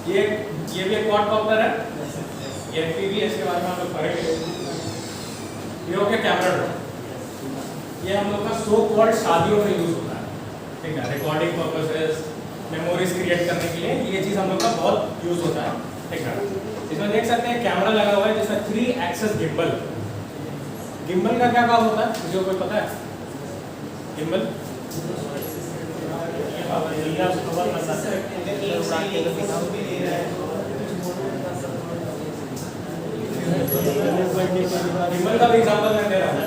ये भी एक क्वाड कॉप्टर है, ये एफपीवी है, इसके बारे में आप लोग पढ़ेंगे। ये हो गया कैमरा ड्रोन। ये हम लोग का सो कॉल्ड शादियों में यूज होता है, ठीक है, रिकॉर्डिंग पर्पसेस, मेमोरीज क्रिएट करने के लिए ये चीज़ हम लोग का बहुत यूज होता है, ठीक है। इसमें देख सकते हैं कैमरा लगा हुआ है जिसमें 3 एक्सेस गिम्बल। गिम्बल का क्या काम होता है, किसी को कोई पता है? गिम्बल गिम्बल का भी एग्जांपल मैं दे रहा हूँ।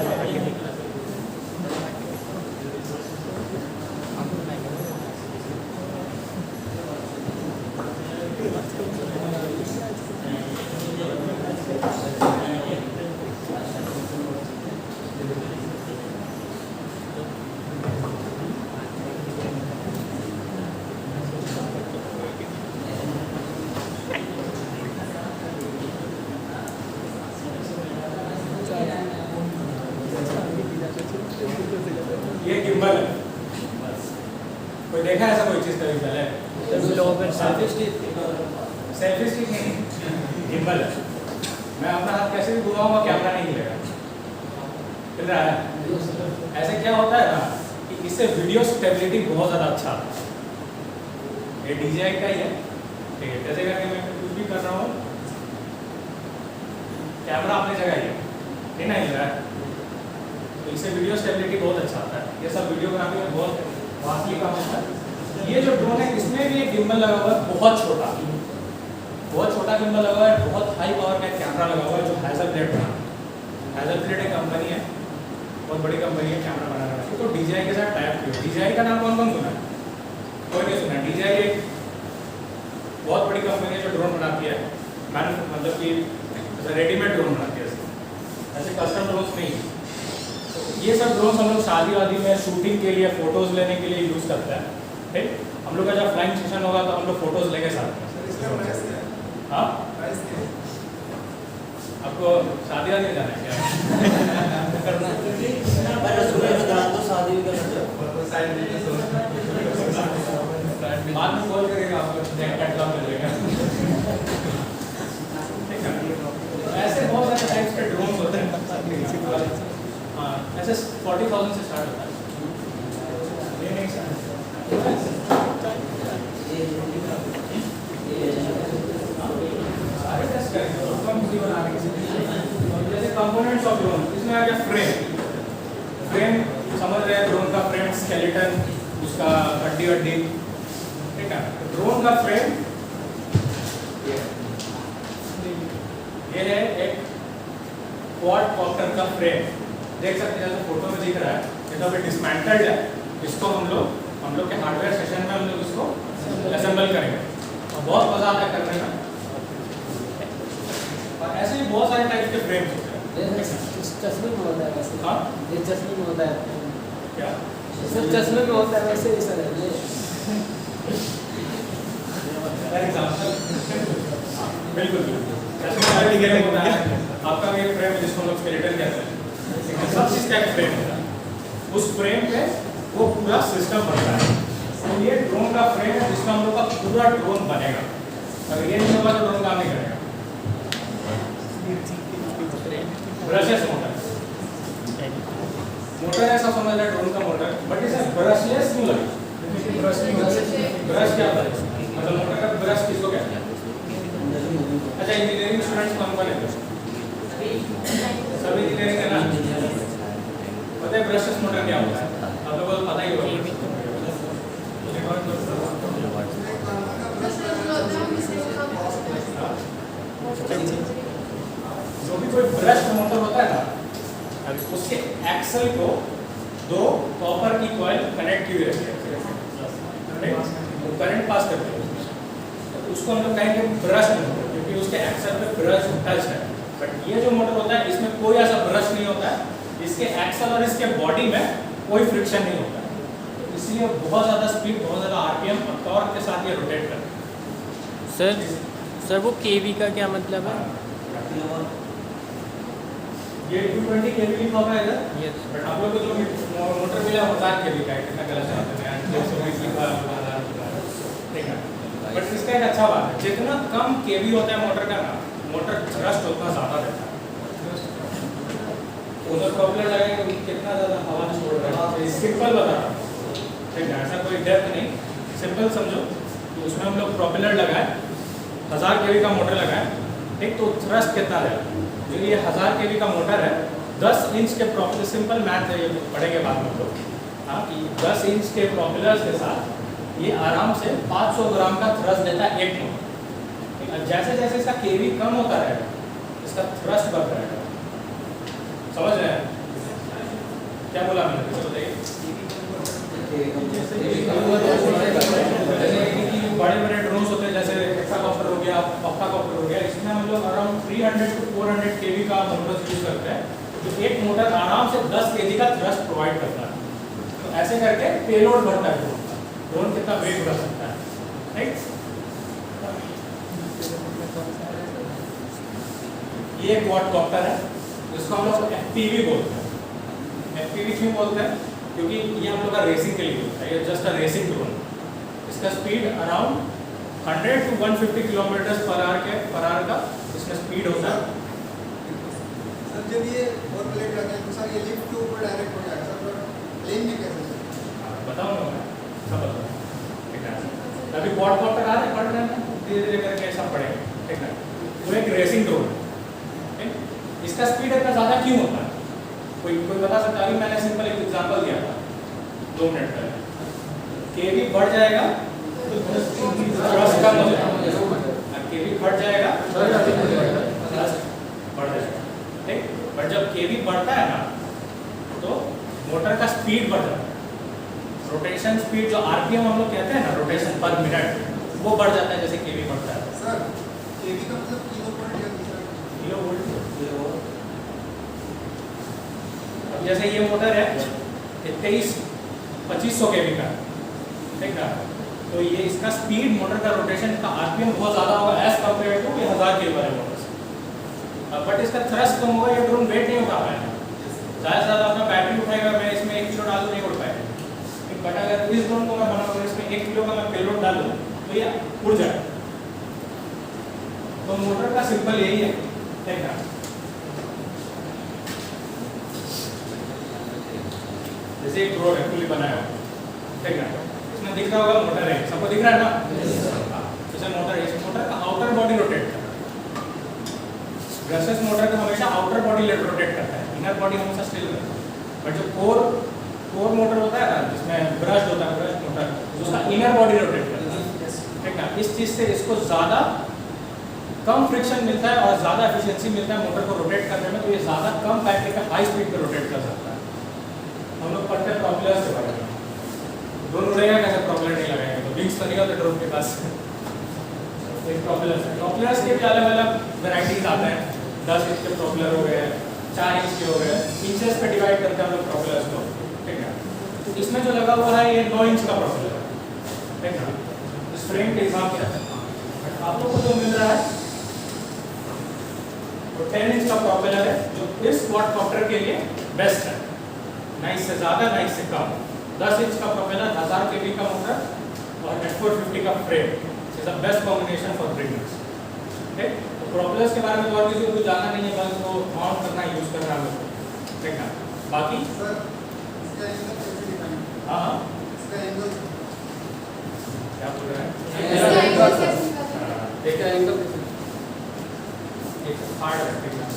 ये गिम्बल है, कोई देखा है ऐसा कोई चीज कभी पहले? सेल्फी स्टिक नहीं, गिम्बल है। मैं अपना हाथ कैसे भी घुमाऊंगा कैमरा नहीं हिलेगा, हिल रहा है। ऐसे क्या होता है ना कि इससे वीडियो स्टेबिलिटी बहुत ज़्यादा अच्छा आता है। ये DJI का ही है, ठीक है। जैसे करके मैं कुछ भी कर रहा हूँ, कैमरा अपनी जगह ही है, नहीं ना हिल रहा है, तो इससे वीडियो स्टेबिलिटी बहुत अच्छा आता है। ये सब वीडियोग्राफी में बहुत वास्तविक काम होता है। ये जो ड्रोन है इसमें भी एक गिम्बल लगा हुआ है, बहुत छोटा गिम्बल लगा हुआ है, बहुत हाई पावर का कैमरा लगा हुआ है जो हैज़लब्लेड बना। हैज़लब्लेड एक कंपनी है, बहुत बड़ी कंपनी है कैमरा बनाने वाली, तो DJI के साथ टाइप किया। DJI का नाम कौन कौन सुना है? कोई नहीं सुना। DJI एक बहुत बड़ी कंपनी है जो ड्रोन बनाती है, मतलब कि रेडीमेड ड्रोन बनाती है, ऐसे कस्टम ड्रोन्स नहीं। ये सब ड्रोन्स हम लोग शादी वादी में शूटिंग के लिए, फोटोज लेने के लिए यूज़ करते हैं, ठीक। हम लोग का जब फ्लाइंग सेशन होगा तो हम लोग फोटोज लेंगे साथ में। हाँ, आपको शादी वादी में जाना है क्या? करना बाद में कॉल करेगा आपको, कैटलॉग मिलेगा। ऐसे बहुत सारे टाइप्स के ड्रोन्स होते हैं। हाँ, ऐसे 40,000 से स्टार्ट होता है। ये नहीं सारे टेस्ट करेंगे, जैसे कंपोनेंट्स ऑफ ड्रोन, इसमें आ गया फ्रेम समझ रहे हैं, ड्रोन का फ्रेम, स्केलेटन, उसका हड्डी, ठीक है। ड्रोन का फ्रेम ये है एक क्वाड कॉप्टर का फ्रेम, देख सकते हैं जैसे फोटो में दिख रहा है। ये तो अभी डिसमेंटल्ड है, इसको हम लोग के हार्डवेयर सेशन में हम लोग इसको असेंबल करेंगे और बहुत मजा आता है करने में। और ऐसे ही बहुत सारे टाइप के फ्रेम्स होते हैं। चश्मे में होता है वैसे। हाँ, ये चश्मे में होता है क्या सब चश्मे में होता है वैसे ही सर है। बिल्कुल होता है आपका ये फ्रेम जिसको हम लोग स्केलेटन कहते हैं, सब चीज का एक फ्रेम होता है। उस फ्रेम पे वो पूरा सिस्टम बनता है। तो ये ड्रोन का फ्रेम है जिसमें हम लोग का पूरा ड्रोन बनेगा। अगर ये नहीं होगा तो ड्रोन काम नहीं करेगा। ब्रशलेस मोटर ऐसा समझ रहा है ड्रोन का मोटर, बट इसे ब्रशलेस क्यों लगे? ब्रश क्या होता है? मतलब मोटर का ब्रश किसको कहते हैं? अच्छा, इंजीनियरिंग स्टूडेंट्स कौन कौन है? सब इंजीनियरिंग है ना? पता है ब्रशलेस मोटर क्या होता है? आप लोगों को पता ही होगा। जो भी कोई ब्रश मोटर होता है ना, उसके एक्सल को 2 कॉपर की कॉइल कनेक्ट की हुई रहती है, करंट पास करते हैं, तो उसको हम लोग कहेंगे ब्रश मोटर, क्योंकि उसके एक्सल पे ब्रश टच है। बट ये जो मोटर होता है इसमें कोई ऐसा ब्रश नहीं होता है, इसके एक्सल और इसके बॉडी में कोई फ्रिक्शन नहीं होता है, तो इसलिए बहुत ज़्यादा स्पीड, बहुत ज़्यादा RPM और टॉर्क के साथ ये रोटेट करता है। सर वो केवी का क्या मतलब है? ये 220 kV लिखा होगा इधर। यस, बट आप लोग को जो मोटर मिला 1000 kV का है, कितना गलत है, 120 लिखा है, 1000 लिखा है, ठीक है। बट इसका एक अच्छा बात है, जितना कम केवी होता है मोटर का ना, मोटर थ्रस्ट उतना ज़्यादा रहता है। उधर प्रॉब्लम लगेगा कि कितना ज़्यादा हवा छोड़ रहा है। सिंपल बता रहा हूँ, ठीक है, ऐसा कोई डेप्थ नहीं, सिंपल समझो कि उसमें हम लोग प्रोपेलर लगाए, 1000 केवी का मोटर लगाए, ठीक, तो थ्रस्ट कितना है, जो ये 1000 केवी का मोटर है, 10 इंच के प्रोपेलर, सिंपल मैथ है, ये पढ़ेंगे बाद में लोग, हाँ, कि 10 इंच के प्रोपेलर्स के साथ ये आराम से 500 ग्राम का थ्रस्ट देता है एक मोटर। जैसे जैसे इसका केवी कम होता रहेगा, इसका थ्रस्ट बढ़ता रहेगा। समझ रहे हैं क्या बोला मैंने? बताइए। बड़े बड़े ड्रोन्स होते हैं, जैसे हेक्साकॉप्टर हो गया, ऑक्टाकॉप्टर हो गया, इसमें हम लोग अराउंड 300 to 400 केवी का मोटर यूज करते हैं, तो एक मोटर आराम से 10 केजी का थ्रस्ट प्रोवाइड करता है। तो ऐसे करके पेलोड बढ़ता है ड्रोन का, ड्रोन कितना वेट बढ़ा सकता है, राइट। ये एक क्वाडकॉप्टर है, जिसको हम लोग FPV बोलते हैं। FPV क्यों बोलते हैं? क्योंकि ये हम लोग का रेसिंग के लिए होता है, ये जस्ट अ रेसिंग ड्रोन। इसका speed around 100 to 150 kilometre per hour का इसमें स्पीड होता है। सर जब ये और प्लेट रखें तो सर ये लिफ्ट के ऊपर डायरेक्ट हो जाएगा सर, पर प्लेन में कैसे सर? बताऊंगा मैं, सब बताऊंगा, ठीक है। अभी क्वाडकॉप्टर आ रहे हैं, पढ़ रहे हैं, धीरे धीरे करके सब पढ़ेंगे, ठीक है। वो एक रेसिंग ड्रोन है, ठीक। इसका स्पीड इतना ज़्यादा क्यों होता है? कोई बता सकता है? अभी मैंने सिंपल एक एग्जांपल दिया था 2 मिनट पहले, केवी बढ़ जाएगा तो थ्रस्ट कम हो जाएगा, केवी बढ़ जाएगा थ्रस्ट बढ़ जाएगा, ठीक। बट जब केवी बढ़ता है ना, तो मोटर का स्पीड बढ़ जाता है, रोटेशन स्पीड जो RPM हम लोग कहते हैं ना, रोटेशन पर मिनट, वो बढ़ जाता है जैसे केवी बढ़ता है। सर केवी का मतलब किलो पर किलो वोल्ट। अब जैसे ये मोटर है 2500 केवी का, ठीक है, तो ये इसका स्पीड मोटर का रोटेशन का RPM बहुत ज़्यादा होगा एज कम्पेयर टू ये 1000 केवी वाले मोटर से। बट इसका थ्रस्ट कम होगा, ये ड्रोन वेट नहीं उठा पाएगा, ज़्यादा से ज़्यादा अपना बैटरी उठाएगा, मैं इसमें 1 किलो डालूँ नहीं उठ पाएगा। बट अगर इस ड्रोन को मैं बनाऊँ, इसमें 1 किलो का मैं पेलोड डालूँ तो ये उड़ जाएगा। तो मोटर का सिंपल यही है, ठीक है। जैसे एक ड्रोन है फुली बनाया हुआ, ठीक है, इसमें दिख रहा होगा मोटर है, सबको दिख रहा है ना? जैसे मोटर है, इस मोटर का आउटर बॉडी रोटेट करता है, ब्रशेस मोटर का हमेशा आउटर बॉडी रोटेट करता है, इनर बॉडी हमेशा स्टिल रहता है। बट जो कोर मोटर होता है ना, जिसमें ब्रश होता है, ब्रश मोटर, उसका इनर बॉडी रोटेट करता है, ठीक है। इस चीज़ से इसको ज़्यादा कम फ्रिक्शन मिलता है और ज़्यादा एफिशिएंसी मिलता है मोटर को रोटेट करने में, तो ये ज़्यादा कम बैटरी पे हाई स्पीड पे रोटेट कर सकता है। हम लोग पढ़ते हैं प्रोपेलर्स के बारे में, ड्रोन उड़ेगा कैसे, प्रोपेलर नहीं लगाएंगे तो विंग्स तो नहीं होते ड्रोन के पास। एक प्रोपेलर्स है, प्रोपेलर्स के भी अलग अलग वैराइटीज आते हैं, 10 इंच के प्रोपेलर हो गए, 4 इंच के हो गए, इंचेस पे डिवाइड करते हैं हम लोग प्रोपेलर्स को, ठीक है। तो इसमें जो लगा हुआ है ये 9 इंच का प्रोपेलर है, ठीक है, इस फ्रेम के हिसाब से। आप लोग को जो मिल रहा है वो 10 इंच का प्रोपेलर है, जो इस क्वाडकॉप्टर के लिए बेस्ट है, ना इससे ज़्यादा ना इससे कम। 10 इंच का प्रोपेलर, 1000 केवी का मोटर और H450 का frame is the best combination for beginners, ठीक। तो प्रोपेलर्स के बारे में तो और किसी को जानना नहीं है, बस वो माउंट करना, यूज करना है, ठीक है। बाकी सर इसका एंगल कैसे डिफाइन? हाँ इसका एंगल क्या बोल रहे हैं? देखा एंगल एक हार्ड है, ठीक है।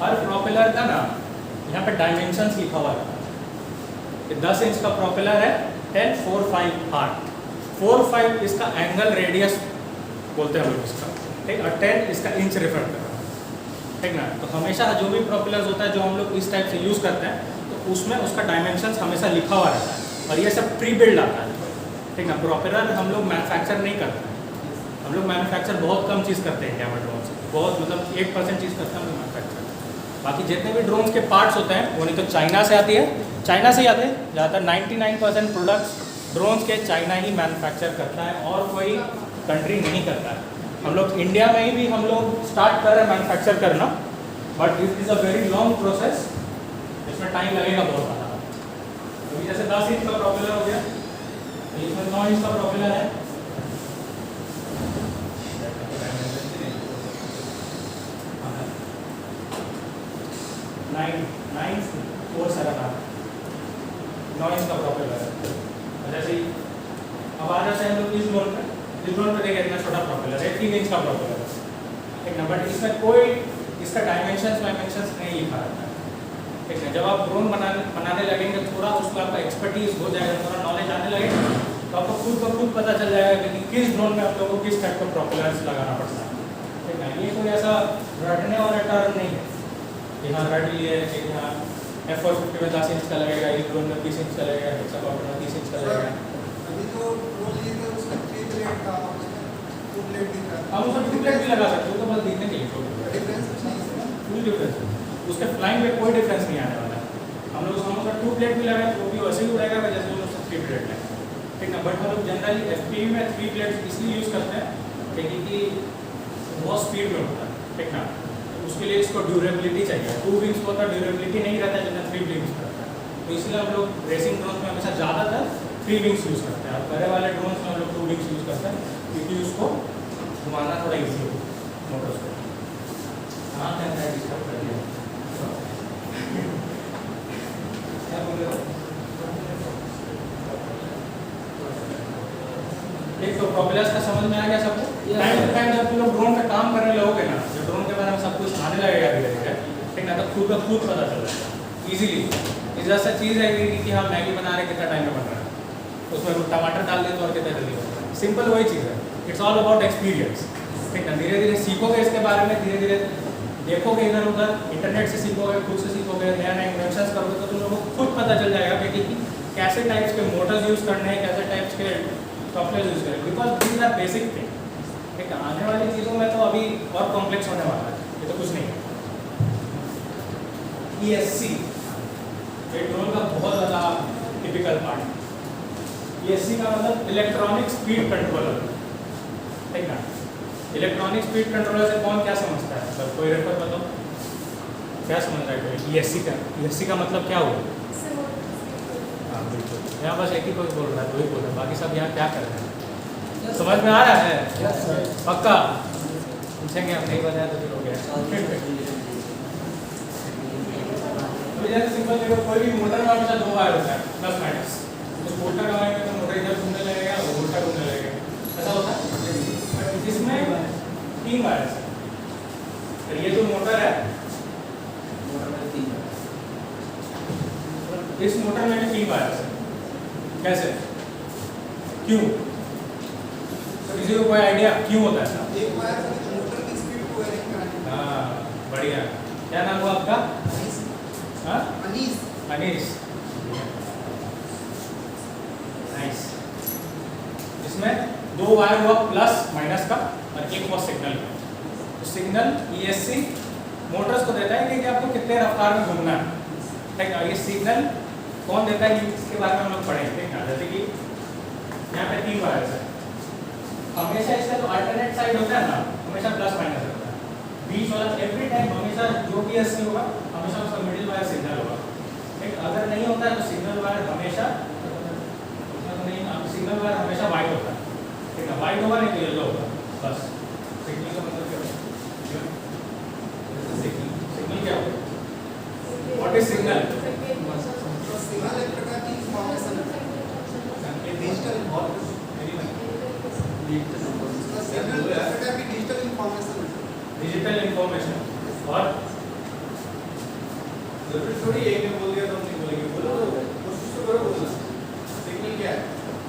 हर प्रोपेलर का ना यहाँ पे डायमेंशंस लिखा हुआ है। 10 इंच का प्रोपेलर है, 10 4 5 8, 4 5 इसका एंगल रेडियस बोलते हैं हम लोग इसका, ठीक। और 10 इसका इंच रेफर कर रहा है, ठीक ना। तो हमेशा जो भी प्रोपेलर्स होता है जो हम लोग इस टाइप से यूज़ करते हैं, तो उसमें उसका डायमेंशंस हमेशा लिखा हुआ रहता है, और ये सब प्री बिल्ड आता है, ठीक ना। प्रोपेलर हम लोग मैन्युफैक्चर नहीं करते हैं, हम लोग मैन्युफैक्चर बहुत कम चीज़ करते हैं इंडिया में, ड्रोन से बहुत, मतलब 1% चीज़ करते हैं हम लोग मैन्युफैक्चर। बाकी जितने भी ड्रोन्स के पार्ट्स होते हैं वो नहीं तो चाइना से आती है, चाइना से ही आते हैं ज़्यादातर। 99% प्रोडक्ट्स ड्रोन्स के चाइना ही मैन्युफैक्चर करता है और कोई कंट्री नहीं करता है। हम लोग इंडिया में ही भी हम लोग स्टार्ट कर रहे हैं मैन्युफैक्चर करना, but this is a very long process, इसमें टाइम लगेगा बहुत ज़्यादा। अभी जैसे 10 इंच का प्रॉपेलर हो गया, इसमें 9 इंच का प्रॉपेलर है। नाइन 4 7 8 9 इंच का प्रॉपेलर है। जैसे ही अब आ जाते हैं हम लोग इस ड्रोन पे देखिए इतना छोटा प्रॉपेलर है, 3 इंच का प्रॉपेलर है, ठीक ना, बट इसमें कोई इसका डायमेंशंस नहीं लिखा रहता है, ठीक है। जब आप ड्रोन बनाने लगेंगे, थोड़ा उसमें आपका एक्सपर्टीज हो जाएगा, थोड़ा नॉलेज आने लगेगा, तो आपको खुद ब खुद पता चल जाएगा कि किस ड्रोन में आप लोगों को किस टाइप का प्रॉपेलर्स लगाना पड़ता है, ठीक है। ये कोई ऐसा रटने वाला टर्म नहीं है कि हाँ रट लिए कि हाँ F450 में 10 इंच का लगेगा, इस ड्रोन में 30 इंच का लगेगा, हेक्साकॉप्टर में 30 इंच का लगेगा। अभी तो ड्रोन लिए थे उसमें 3 प्लेट था, उसमें 2 प्लेट दिख रहा हम उसमें 2 प्लेट भी लगा सकते हो, तो बस दिखने के लिए डिफरेंस नहीं है। फुल डिफरेंस, उसके फ्लाइंग में कोई डिफरेंस नहीं आने वाला है। हम लोग उसका 2 प्लेट भी लगाए तो वो भी वैसे ही उड़ेगा जैसे हम लोग 3 प्लेट लगाए, ठीक ना। बट हम लोग जनरली FPV में 3 प्लेट्स इसलिए यूज़ करते हैं क्योंकि बहुत स्पीड में होता है, ठीक ना। उसके लिए इसको ड्यूरेबिलिटी चाहिए, 2 विंग्स को तो ड्यूरेबिलिटी नहीं रहता है जितना 3 विंग्स करता है, तो इसलिए हम लोग रेसिंग ड्रोन में हमेशा ज़्यादातर 3 विंग्स यूज़ करते हैं, और बड़े वाले ड्रोन में हम लोग 2 विंग्स यूज़ करते हैं क्योंकि उसको घुमाना थोड़ा ईजी हो मोटर्स को। हाँ क्या डिस्टर्ब कर दिया, क्या बोल रहे हो? एक तो प्रॉपेलर्स का समझ में आ गया सबको। टाइम टू टाइम जब तुम लोग ड्रोन पे काम करने लगोगे ना, जब ड्रोन के बारे में सब कुछ आने लगेगा धीरे धीरे, ठीक ना, तो खुद ब खुद पता चल जाएगा इजीली। इस जैसा चीज़ है कि हम मैगी बना रहे कितना टाइम में बन रहा है, उसमें टमाटर डाल दें तो और कितना जल्दी बन रहा है, सिंपल वही चीज़ है। इट्स ऑल अबाउट एक्सपीरियंस, ठीक है। धीरे धीरे सीखोगे इसके बारे में, धीरे धीरे देखोगे इधर उधर, इंटरनेट से सीखोगे, खुद से सीखोगे, नया नया इन्वेंशंस करोगे, तो तुम लोगों को खुद पता चल जाएगा कि कैसे टाइप्स के मोटर्स यूज़ करने हैं, कैसे टाइप्स के सॉफ्टवेयर यूज़ करें, because these are basic thing, ठीक है। आने वाली चीज़ों में तो अभी और कॉम्प्लेक्स होने वाला है, ये तो कुछ नहीं है। ESC ये ड्रोन का बहुत ज़्यादा टिपिकल पार्ट है। ESC का मतलब इलेक्ट्रॉनिक स्पीड कंट्रोलर, ठीक ना। इलेक्ट्रॉनिक स्पीड कंट्रोलर से कौन क्या समझता है, सब कोई रेफर बताओ, क्या समझ रहा है कोई ESC का मतलब क्या हुआ? हाँ बिल्कुल, यहाँ बस एक ही कोई बोल रहा है, वही बोल रहा है, बाकी सब यहाँ क्या कर रहे हैं, समझ में आ रहा है? पक्का पूछेंगे, हम नहीं बताया तो फिर हो गया। तो जैसे सिंपल देखो, कोई भी मोटर में हमेशा 2 वायर होता है, प्लस माइनस। तो मोटर लगाएंगे तो मोटर इधर घूमने लगेगा, वो उल्टा घूमने लगेगा, ऐसा होता है। जिसमें 3 वायर है, तो ये जो मोटर है, इस मोटर में भी 3 वायर है। कैसे, क्यों? तो किसी को कोई आइडिया क्यों होता है ऐसा? एक वायर से मोटर की स्पीड को वेरी करना। हाँ बढ़िया, क्या नाम हुआ आपका? हाँ अनीस, नाइस। इसमें 2 वायर हुआ प्लस माइनस का, और एक हुआ सिग्नल का। तो सिग्नल ESC मोटर्स को देता है कि आपको कितने रफ्तार में घूमना है, ठीक है। ये सिग्नल कौन देता है, इसके बारे में हम लोग पढ़ेंगे, ठीक है। जैसे कि यहाँ पे 3 वायर्स है, हमेशा इसका जो अल्टरनेट साइड होता है ना, हमेशा प्लस माइनस होता है, बीच वाला एवरी टाइम हमेशा जो भी ESC होगा हमेशा उसका मिडिल वायर सिग्नल होगा, ठीक। अगर नहीं होता है तो सिग्नल वायर हमेशा सिग्नल वायर हमेशा वाइट होता है, ठीक है। वाइट होगा नहीं तो येलो होगा, बस। सिग्नल का मतलब क्या होता है? सिग्नल क्या होता है? What is signal? सिग्नल एक प्रकार की इंफॉर्मेशन है, डिजिटल इंफॉर्मेशन। सिग्नल एक प्रकार की डिजिटल इंफॉर्मेशन है, डिजिटल इंफॉर्मेशन। और जरूरी थोड़ी एक ने बोल दिया तो हम नहीं बोलेंगे, बोलो कोशिश तो करो बोलना। सिग्नल क्या है,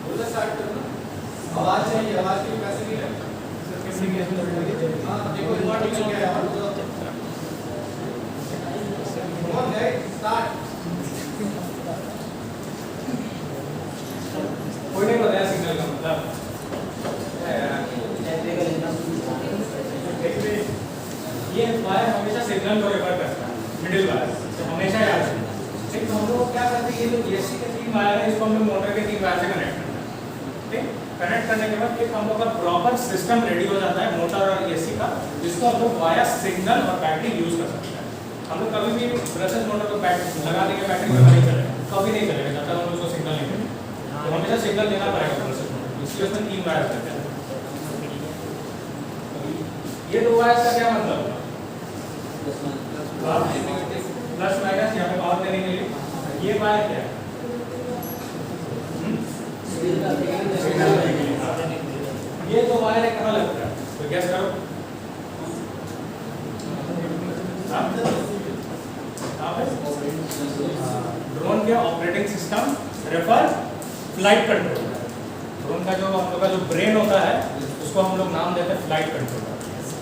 बोलना स्टार्ट करो ना। आवाज चाहिए, आवाज के पैसे नहीं लगता। हाँ देखो सिग्नल क्या है, कौन है स्टार्ट। कोई नहीं बताया सिग्नल का मतलब, ये वायर हमेशा सिग्नल को रेफर करता है, मिडिल वायर, तो हमेशा याद रखना, ठीक। तो हम लोग क्या करते हैं, ये जो ESC के 3 वायर है, इसको हम लोग मोटर के 3 वायर से कनेक्ट करते हैं, ठीक। कनेक्ट करने के बाद एक हम लोग का प्रॉपर सिस्टम रेडी हो जाता है मोटर और एसी का, जिसको हम लोग वाया सिग्नल और बैटरी यूज कर सकते हैं। हम लोग कभी भी ब्रशेस मोटर को बैटरी लगा देंगे, बैटरी में नहीं चलेगा, कभी नहीं चलेगा जब तक हम लोग उसको सिग्नल नहीं देंगे। तो हमेशा सिग्नल देना पड़ेगा ब्रशेस मोटर को, इसलिए उसमें 3 वायर रहते हैं। ये 2 वायर का क्या मतलब है? प्लस माइनस यहाँ पे पावर देने के लिए। ये वायर क्या है? ये 2 वायर है, कहाँ लगता है? तो गैस करो। ड्रोन के operating system refer flight controller. Drone का जो हम लोग का जो ब्रेन होता है उसको हम लोग नाम देते हैं फ्लाइट कंट्रोलर।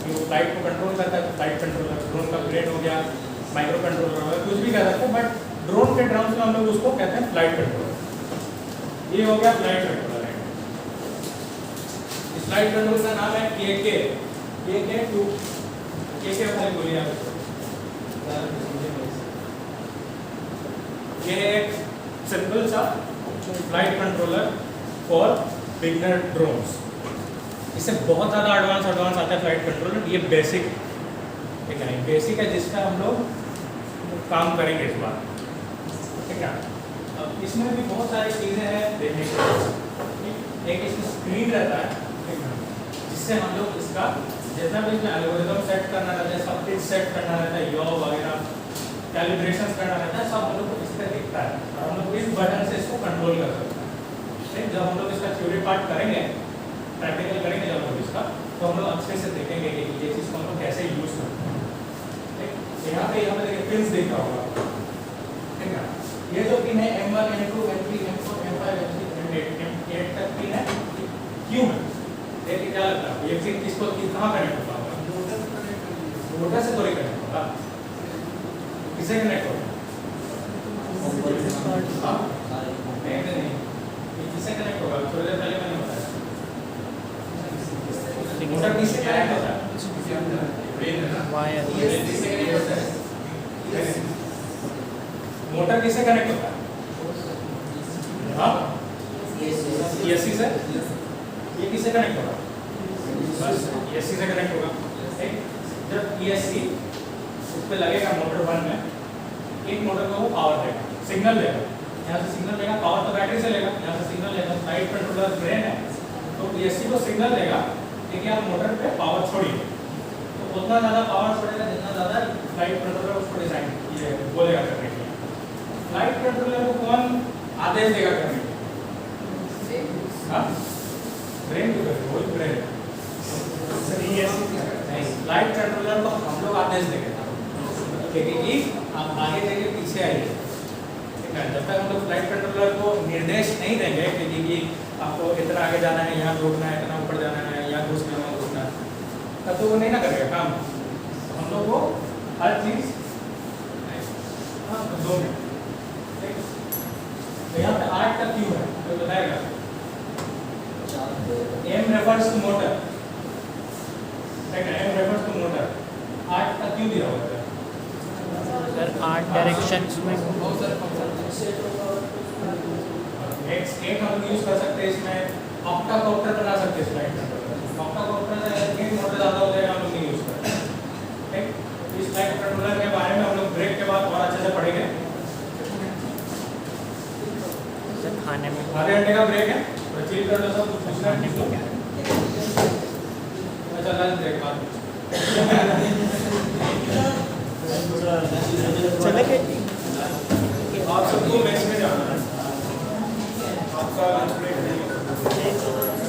वो फ्लाइट को कंट्रोल करता है, फ्लाइट कंट्रोलर। ड्रोन का ब्रेन हो गया, माइक्रो कंट्रोलर हो गया, कुछ भी कह सकते हैं, बट ड्रोन के टर्म्स में हम लोग उसको कहते हैं फ्लाइट कंट्रोलर। ये हो गया फ्लाइट कंट्रोलर। इस फ्लाइट कंट्रोलर का नाम है KK2। KK वाले बोलिए आप। ये एक सिंपल सा flight controller for beginner drones. इससे बहुत ज़्यादा एडवांस आता है फ्लाइट कंट्रोलर। ये बेसिक ठीक है, बेसिक है जिसका हम लोग काम करेंगे इस बार, ठीक है। अब इसमें भी बहुत सारी चीज़ें हैं देखने के लिए। एक इसमें स्क्रीन रहता है, ठीक है, जिससे हम लोग इसका जितना भी इसमें एल्गोरिथम सेट करना रहता है, सब कुछ सेट करना रहता है, यौ वगैरह कैलिब्रेशंस करना रहता है, सब हम लोग को इस पर दिखता है और हम लोग इस बटन से इसको कंट्रोल कर सकते हैं। ठीक, जब हम लोग इसका थ्योरी पार्ट करेंगे, प्रैक्टिकल करेंगे जब हम लोग इसका, तो हम लोग अच्छे से देखेंगे कि ये चीज़ को हम लोग कैसे यूज़ करते हैं। ठीक, यहाँ पे देखिए पिन्स दिख रहा होगा, ठीक है। ये जो पिन है M1, M2, M3, M4, M5, M6, M8, M8 तक पिन है। क्यों है? देखिए क्या लगता है ये पिन किसको कहाँ कनेक्ट होगा? मोटर से थोड़ी कनेक्ट होगा, किसे कनेक्ट होगा? नहीं, किससे कनेक्ट होगा? थोड़ी देर पहले मैंने बताया मोटर किससे कनेक्ट होता है? वायर। मोटर किससे कनेक्ट होता है? हाँ, एसी से। ये किससे कनेक्ट होगा? बस एसी से कनेक्ट होगा। जब ESC उस पर लगेगा मोटर 1 में, एक मोटर को वो पावर देगा, सिग्नल देगा। यहाँ से सिग्नल लेगा, पावर तो बैटरी से लेगा, यहाँ से सिग्नल लेगा, फ्लाइट कंट्रोलर ब्रेन है, तो ESC को सिग्नल देगा कि आप मोटर पे पावर छोड़िए। तो उतना ज़्यादा पावर छोड़ेगा जितना ज़्यादा फ्लाइट कंट्रोलर उसको डिजाइन ये बोलेगा करने के लिए। फ्लाइट कंट्रोलर को कौन आदेश देगा करने के लिए? हाँ, ब्रेन को करेगा, वही ब्रेन है। फ्लाइट कंट्रोलर को हम लोग आदेश देंगे कि आप आगे जाइए, पीछे आइए, ठीक है। जब तक हम लोग फ्लाइट कंट्रोलर को निर्देश नहीं देंगे कि आपको इतना आगे जाना है, यहाँ रोकना है, इतना ऊपर जाना है, यहाँ घुसना है, वहाँ घुसना है, तब तो वो नहीं ना करेगा काम। हम लोग को हर चीज़ 2 मिनट, ठीक। तो यहाँ पे 8 का क्यों है तो बताएगा। M refers to motor, M refers to motor। 8 का क्यों दिया हुआ है? सर 8 डायरेक्शंस में बहुत सारे फंक्शन एक हम यूज कर सकते हैं इसमें ऑक्टाकॉप्टर बना सकते हैं फ्लाइट कंट्रोलर। ऑक्टाकॉप्टर में एक मोटर ज़्यादा हो जाएगा, हम लोग नहीं यूज करते, ठीक। इस फ्लाइट कंट्रोलर के बारे में हम लोग ब्रेक के बाद और अच्छे से पढ़ेंगे। सर खाने में आधे घंटे का ब्रेक है, तो चिल कर लो सब, कुछ पूछना है तो अच्छा लंच ब्रेक बाद चले गए। आप सबको मैच में जाना है, आपका लंच ब्रेक नहीं हो सकता।